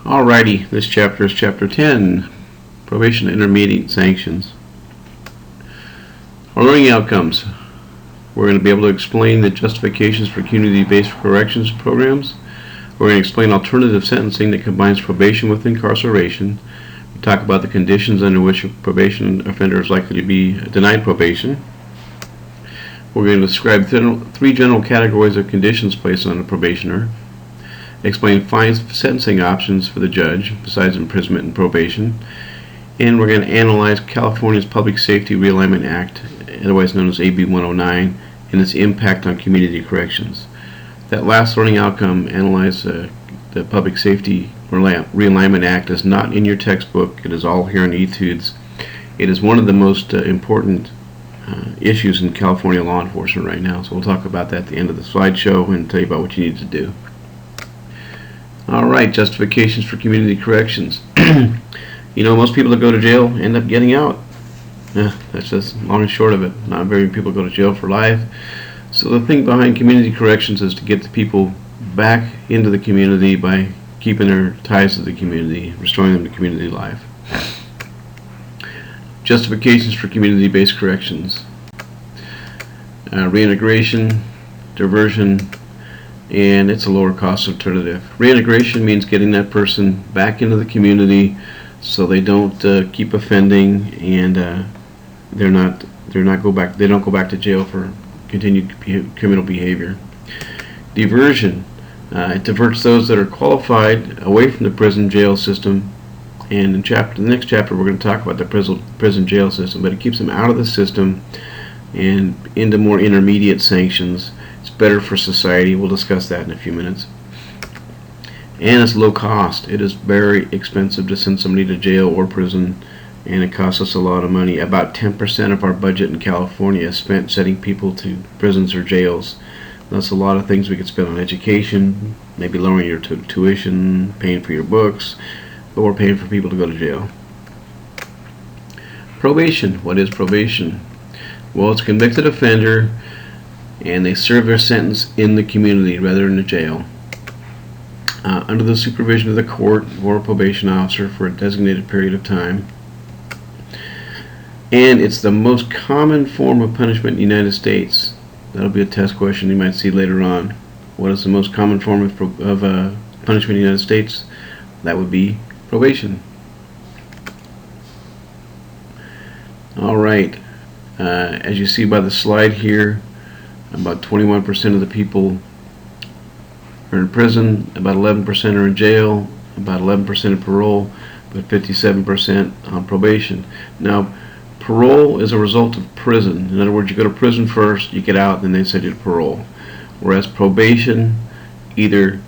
Alrighty, this chapter is chapter 10, Probation Intermediate Sanctions. Our learning outcomes. We're going to be able to explain the justifications for community-based corrections programs. We're going to explain alternative sentencing that combines probation with incarceration. We talk about the conditions under which a probation offender is likely to be denied probation. We're going to describe three general categories of conditions placed on a probationer. Explain fine sentencing options for the judge besides imprisonment and probation, and we're going to analyze California's Public Safety Realignment Act, otherwise known as AB 109, and its impact on community corrections. That last learning outcome, analyze the Public Safety Realignment Act, is not in your textbook. It is all here in etudes. It is one of the most important issues in California law enforcement right now, so we'll talk about that at the end of the slideshow and tell you about what you need to do. Alright, justifications for community corrections. Most people that go to jail end up getting out. That's just long and short of it. Not very many people go to jail for life. So the thing behind community corrections is to get the people back into the community by keeping their ties to the community, restoring them to community life. Justifications for community-based corrections. Reintegration, diversion, and it's a lower cost alternative. Reintegration means getting that person back into the community so they don't keep offending and they don't go back to jail for continued criminal behavior. Diversion, it diverts those that are qualified away from the prison jail system, and in the next chapter we're going to talk about the prison jail system, but it keeps them out of the system and into more intermediate sanctions. It's better for society. We'll discuss that in a few minutes. And it's low cost. It is very expensive to send somebody to jail or prison, and it costs us a lot of money. About 10% of our budget in California is spent sending people to prisons or jails. That's a lot of things we could spend on education, maybe lowering your tuition, paying for your books, or paying for people to go to jail. Probation. What is probation? Well, it's a convicted offender and they serve their sentence in the community rather than the jail, under the supervision of the court or a probation officer for a designated period of time. And it's the most common form of punishment in the United States. That'll be a test question you might see later on. What is the most common form of punishment in the United States? That would be probation. Alright, as you see by the slide here, about 21% of the people are in prison, about 11% are in jail, about 11% in parole, but 57% on probation. Now, parole is a result of prison. In other words, you go to prison first, you get out, then they send you to parole. Whereas probation either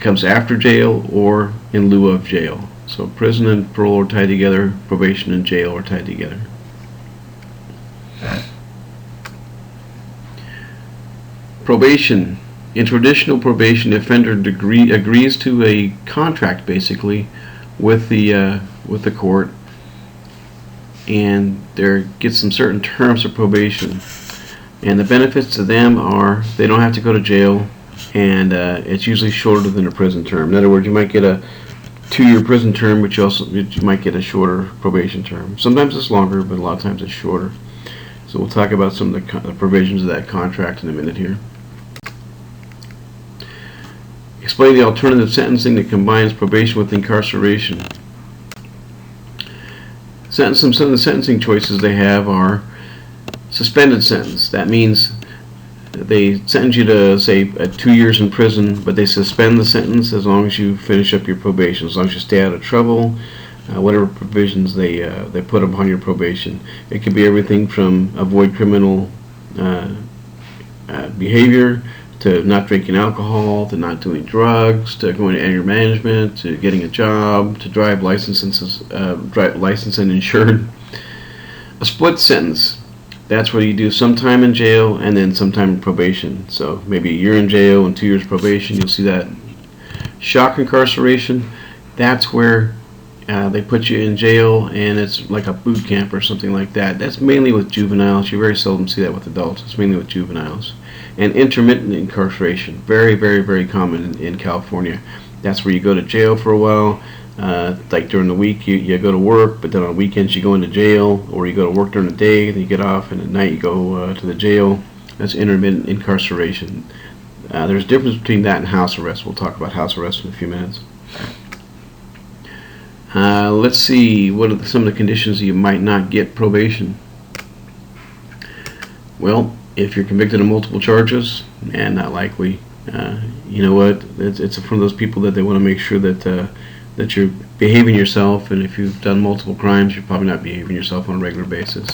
comes after jail or in lieu of jail. So prison and parole are tied together, probation and jail are tied together. Probation. In traditional probation, the offender agrees to a contract basically with the court, and gets some certain terms of probation. And the benefits to them are they don't have to go to jail, and it's usually shorter than a prison term. In other words, you might get a 2-year prison term, but you might get a shorter probation term. Sometimes it's longer, but a lot of times it's shorter. So we'll talk about some of the provisions of that contract in a minute here. Explain the alternative sentencing that combines probation with incarceration. Some of the sentencing choices they have are suspended sentence. That means they sentence you to, say, 2 years in prison, but they suspend the sentence as long as you finish up your probation, as long as you stay out of trouble, whatever provisions they put upon your probation. It could be everything from avoid criminal behavior, to not drinking alcohol, to not doing drugs, to going to anger management, to getting a job, to drive license and insured. A split sentence. That's where you do some time in jail and then some time in probation. So maybe a year in jail and 2 years probation. You'll see that. Shock incarceration. That's where they put you in jail and it's like a boot camp or something like that. That's mainly with juveniles. You very seldom see that with adults. It's mainly with juveniles. And intermittent incarceration. Very, very, very common in California. That's where you go to jail for a while. Like during the week, you go to work, but then on weekends you go into jail, or you go to work during the day, then you get off, and at night you go to the jail. That's intermittent incarceration. There's a difference between that and house arrest. We'll talk about house arrest in a few minutes. Let's see, what are some of the conditions you might not get probation? Well, if you're convicted of multiple charges, and not likely. You know what? It's from those people that they want to make sure that you're behaving yourself, and if you've done multiple crimes, you're probably not behaving yourself on a regular basis.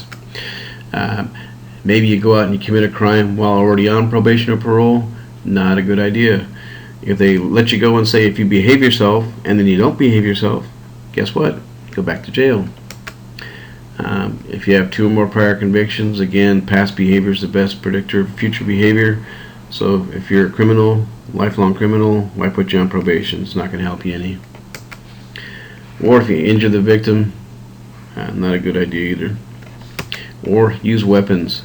Maybe you go out and you commit a crime while already on probation or parole. Not a good idea. If they let you go and say if you behave yourself and then you don't behave yourself, guess what? Go back to jail. If you have 2 or more prior convictions, again, past behavior is the best predictor of future behavior. So if you're a criminal, lifelong criminal, why put you on probation? It's not going to help you any. Or if you injure the victim, not a good idea either. Or use weapons.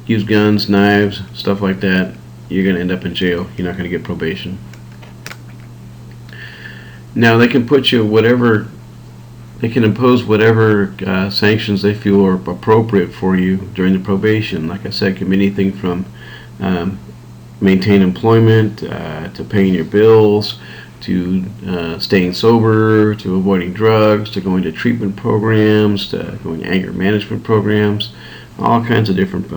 Use guns, knives, stuff like that. You're going to end up in jail. You're not going to get probation. Now they can put you whatever, they can impose whatever sanctions they feel are appropriate for you during the probation. Like I said, it can be anything from maintain employment, to paying your bills, to staying sober, to avoiding drugs, to going to treatment programs, to going to anger management programs, all kinds of different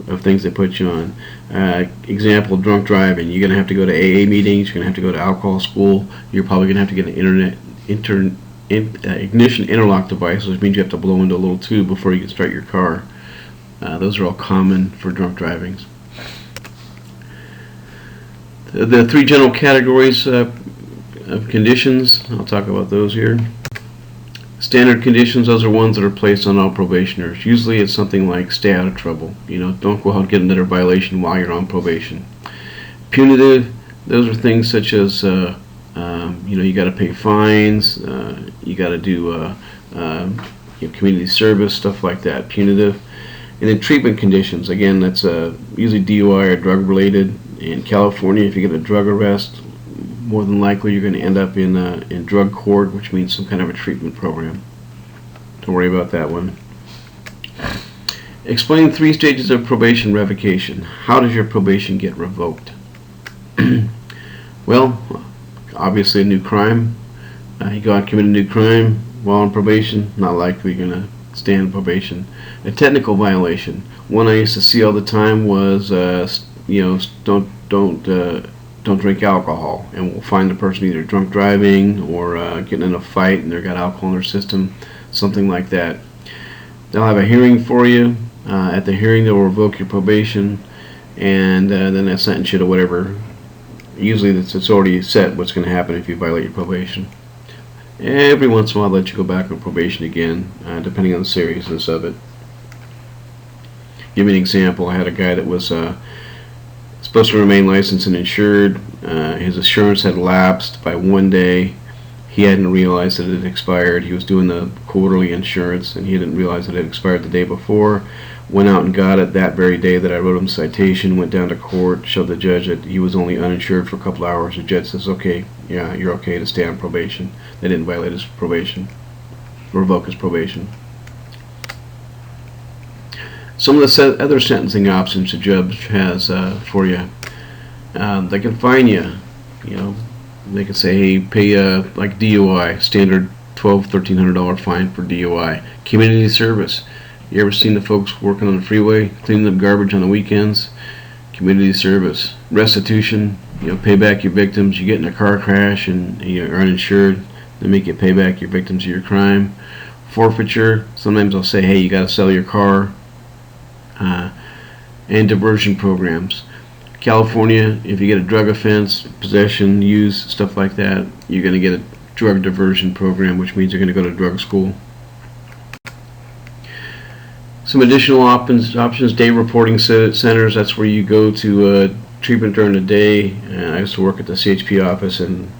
of things they put you on. Example, drunk driving. You're going to have to go to AA meetings, you're going to have to go to alcohol school, you're probably going to have to get an ignition interlock device, which means you have to blow into a little tube before you can start your car. Those are all common for drunk drivings. The 3 general categories of conditions, I'll talk about those here. Standard conditions, those are ones that are placed on all probationers. Usually it's something like stay out of trouble. Don't go out and get another violation while you're on probation. Punitive, those are things such as you got to pay fines, you got to do community service, stuff like that. Punitive. And then treatment conditions, again, that's usually DUI or drug related. In California, if you get a drug arrest, more than likely you're going to end up in drug court, which means some kind of a treatment program. Don't worry about that one. Explain 3 stages of probation revocation. How does your probation get revoked? Well, obviously a new crime. You go out and commit a new crime while on probation, not likely you're going to stay on probation. A technical violation. One I used to see all the time was don't drink alcohol, and we'll find the person either drunk driving or getting in a fight and they've got alcohol in their system, something like that. They'll have a hearing for you. At the hearing they'll revoke your probation, and then they'll sentence you to whatever. Usually it's already set what's going to happen if you violate your probation. Every once in a while they'll let you go back on probation again, depending on the seriousness of it. Give me an example. I had a guy that was supposed to remain licensed and insured. His insurance had lapsed by 1 day. He hadn't realized that it had expired. He was doing the quarterly insurance, and he didn't realize that it had expired the day before. Went out and got it that very day that I wrote him the citation. Went down to court, showed the judge that he was only uninsured for a couple hours. The judge says, okay, yeah, you're okay to stay on probation. They didn't violate his probation, revoke his probation. Some of the other sentencing options the judge has for you. They can fine you. They can say, hey, pay like DUI, standard $1,200–1,300 fine for DUI. Community service. You ever seen the folks working on the freeway, cleaning up garbage on the weekends? Community service. Restitution. Pay back your victims. You get in a car crash and you're uninsured. They make you pay back your victims of your crime. Forfeiture. Sometimes they'll say, hey, you got to sell your car. And diversion programs. California, if you get a drug offense, possession, use, stuff like that, you're going to get a drug diversion program, which means you're going to go to drug school. Some additional options, day reporting centers. That's where you go to treatment during the day. I used to work at the CHP office in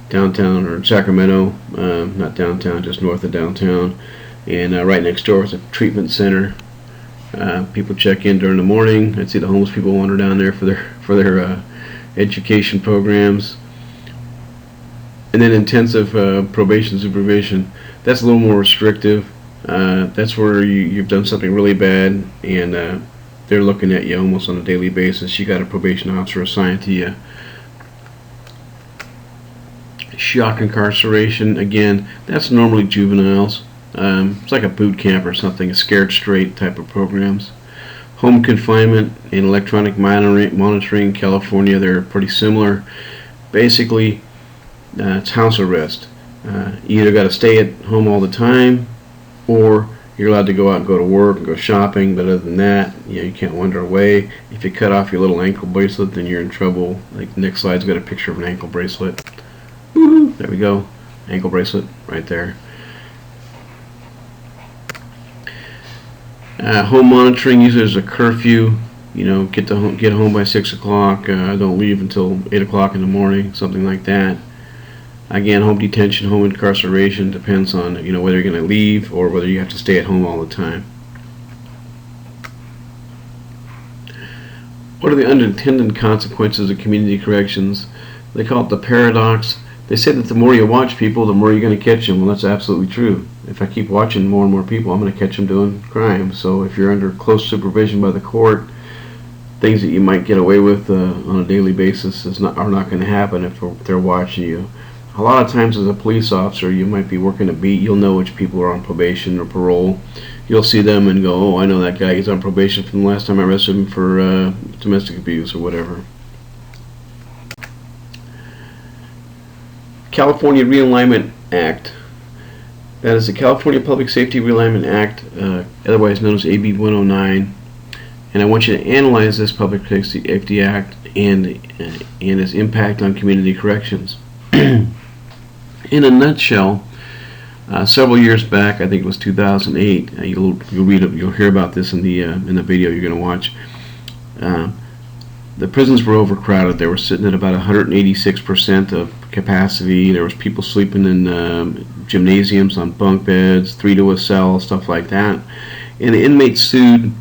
downtown, or Sacramento, not downtown, just north of downtown, and right next door is a treatment center. People check in during the morning. I'd see the homeless people wander down there for their education programs, and then intensive probation supervision. That's a little more restrictive. That's where you've done something really bad, and they're looking at you almost on a daily basis. You got a probation officer assigned to you. Shock incarceration, again, that's normally juveniles. It's like a boot camp or something, a scared straight type of programs. Home confinement and electronic monitoring in California, they're pretty similar. Basically, it's house arrest. You either got to stay at home all the time, or you're allowed to go out and go to work and go shopping, but other than that, you can't wander away. If you cut off your little ankle bracelet, then you're in trouble. Like the next slide's got a picture of an ankle bracelet. Woo-hoo, there we go, ankle bracelet right there. Home monitoring, usually there's a curfew. Get home by 6 o'clock. Don't leave until 8 o'clock in the morning, something like that. Again, home detention, home incarceration depends on whether you're going to leave or whether you have to stay at home all the time. What are the unintended consequences of community corrections? They call it the paradox. They say that the more you watch people, the more you're going to catch them. Well, that's absolutely true. If I keep watching more and more people, I'm going to catch them doing crime. So if you're under close supervision by the court, things that you might get away with on a daily basis are not going to happen if they're watching you. A lot of times as a police officer, you might be working a beat. You'll know which people are on probation or parole. You'll see them and go, oh, I know that guy. He's on probation from the last time I arrested him for domestic abuse or whatever. California Realignment Act. That is the California Public Safety Realignment Act, otherwise known as AB 109. And I want you to analyze this Public Safety Act and its impact on community corrections. In a nutshell, several years back, I think it was 2008. You'll hear about this in the video you're going to watch. The prisons were overcrowded. They were sitting at about 186% of capacity. There was people sleeping in gymnasiums on bunk beds, 3 to a cell, stuff like that. And the inmates sued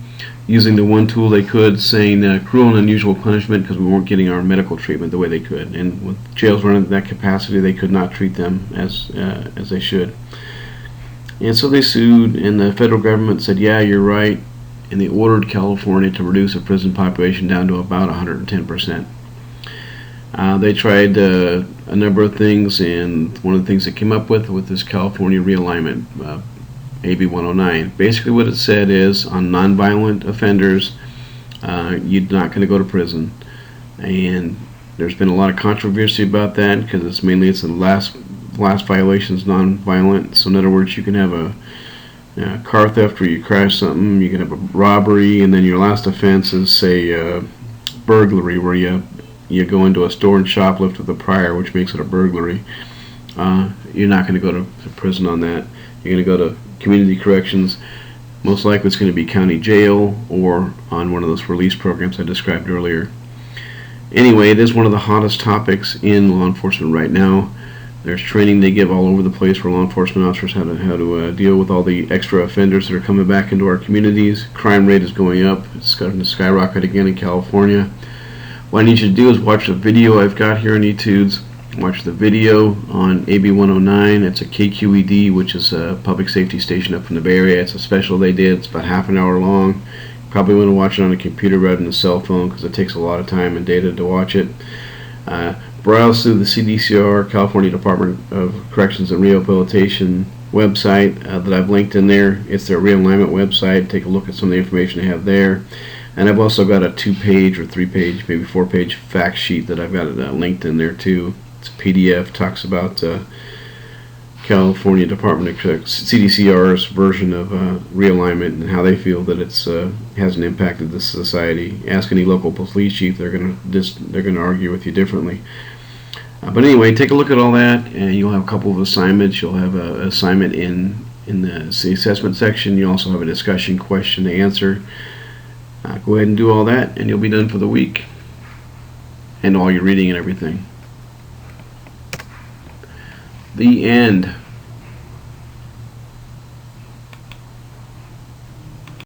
using the one tool they could, saying cruel and unusual punishment because we weren't getting our medical treatment the way they could. And with jails running at that capacity, they could not treat them as they should. And so they sued, and the federal government said, yeah, you're right. And they ordered California to reduce the prison population down to about 110%. They tried a number of things, and one of the things they came up with this California realignment, AB 109. Basically what it said is, on nonviolent offenders, you're not going to go to prison. And there's been a lot of controversy about that, because it's the last violation is nonviolent. So in other words, you can have a car theft where you crash something, you can have a robbery, and then your last offense is, say, burglary, where you go into a store and shoplift with a prior, which makes it a burglary. You're not going to go to prison on that. You're going to go to community corrections. Most likely it's going to be county jail or on one of those release programs I described earlier. Anyway, it is one of the hottest topics in law enforcement right now. There's training they give all over the place for law enforcement officers how to deal with all the extra offenders that are coming back into our communities. Crime rate is going up. It's starting to skyrocket again in California. What I need you to do is watch the video I've got here on eTudes. Watch the video on AB 109. It's a KQED, which is a public safety station up in the Bay Area. It's a special they did. It's about half an hour long. Probably want to watch it on a computer rather than a cell phone because it takes a lot of time and data to watch it. Browse through the CDCR, California Department of Corrections and Rehabilitation website that I've linked in there. It's their realignment website. Take a look at some of the information they have there. And I've also got a 2-page or 3-page, maybe 4-page fact sheet that I've got linked in there too. It's a PDF, talks about California Department of CDCR's version of realignment and how they feel that it's hasn't impacted the society. Ask any local police chief; they're gonna argue with you differently. But anyway, take a look at all that, and you'll have a couple of assignments. You'll have an assignment in the assessment section. You also have a discussion question to answer. Go ahead and do all that, and you'll be done for the week, and all your reading and everything. The end.